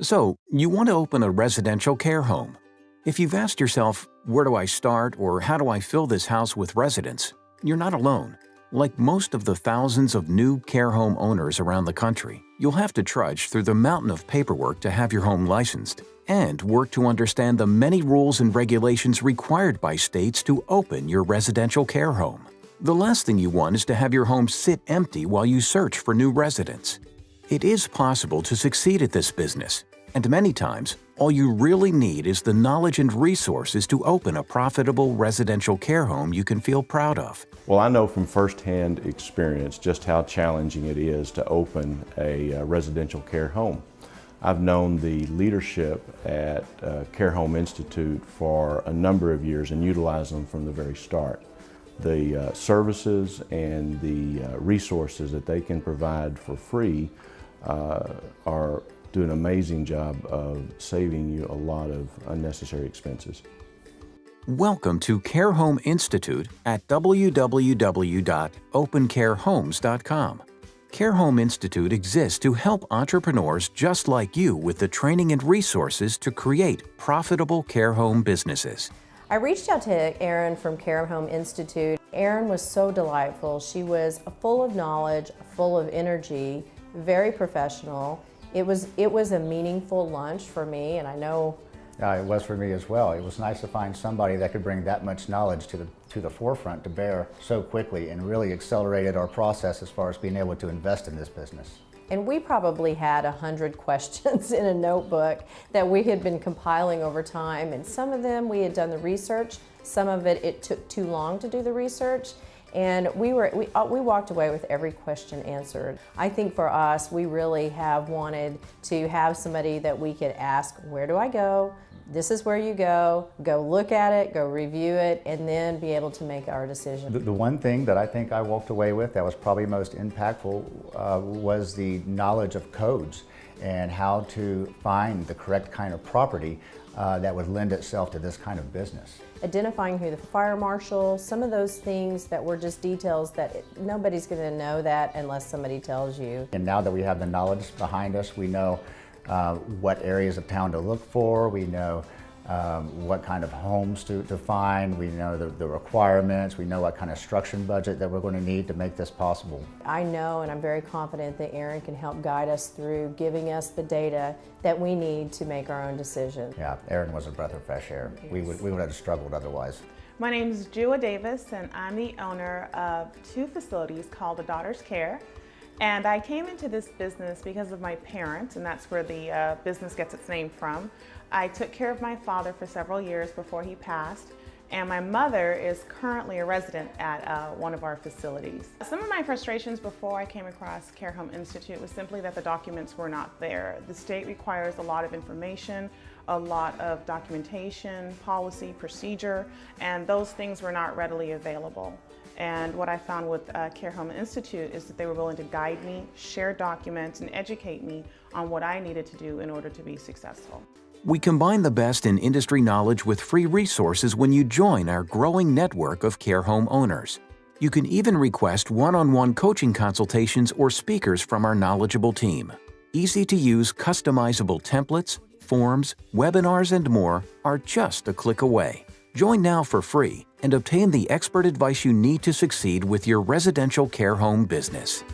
So, you want to open a residential care home. If you've asked yourself, where do I start or how do I fill this house with residents, you're not alone. Like most of the thousands of new care home owners around the country, you'll have to trudge through the mountain of paperwork to have your home licensed and work to understand the many rules and regulations required by states to open your residential care home. The last thing you want is to have your home sit empty while you search for new residents. It is possible to succeed at this business, and many times, all you really need is the knowledge and resources to open a profitable residential care home you can feel proud of. Well, I know from firsthand experience just how challenging it is to open a residential care home. I've known the leadership at Care Home Institute for a number of years and utilized them from the very start. The services and the resources that they can provide for free are do an amazing job of saving you a lot of unnecessary expenses. Welcome to Care Home Institute at www.opencarehomes.com. Care Home Institute exists to help entrepreneurs just like you with the training and resources to create profitable care home businesses. I reached out to Erin from Care Home Institute. Erin was so delightful. She was full of knowledge, full of energy, very professional. It was a meaningful lunch for me, and I know it was for me as well. It was nice to find somebody that could bring that much knowledge to the forefront to bear so quickly and really accelerated our process as far as being able to invest in this business. And we probably had 100 questions in a notebook that we had been compiling over time, and some of them we had done the research, some of it took too long to do the research, and we walked away with every question answered. I think for us, we really have wanted to have somebody that we could ask, where do I go? This is where you go look at it, go review it, and then be able to make our decision. The one thing that I think I walked away with that was probably most impactful was the knowledge of codes and how to find the correct kind of property that would lend itself to this kind of business. Identifying who the fire marshal, some of those things that were just details that nobody's going to know that unless somebody tells you. And now that we have the knowledge behind us, we know what areas of town to look for, we know what kind of homes to find, we know the requirements, we know what kind of construction budget that we're going to need to make this possible. I know, and I'm very confident that Erin can help guide us through giving us the data that we need to make our own decisions. Yeah, Erin was a breath of fresh air. Yes. We would have struggled otherwise. My name is Jua Davis, and I'm the owner of two facilities called A Daughter's Care. And I came into this business because of my parents, and that's where the business gets its name from. I took care of my father for several years before he passed, and my mother is currently a resident at one of our facilities. Some of my frustrations before I came across Care Home Institute was simply that the documents were not there. The state requires a lot of information, a lot of documentation, policy, procedure, and those things were not readily available. And what I found with Care Home Institute is that they were willing to guide me, share documents, and educate me on what I needed to do in order to be successful. We combine the best in industry knowledge with free resources when you join our growing network of care home owners. You can even request one-on-one coaching consultations or speakers from our knowledgeable team. Easy-to-use customizable templates, forms, webinars, and more are just a click away. Join now for free and obtain the expert advice you need to succeed with your residential care home business.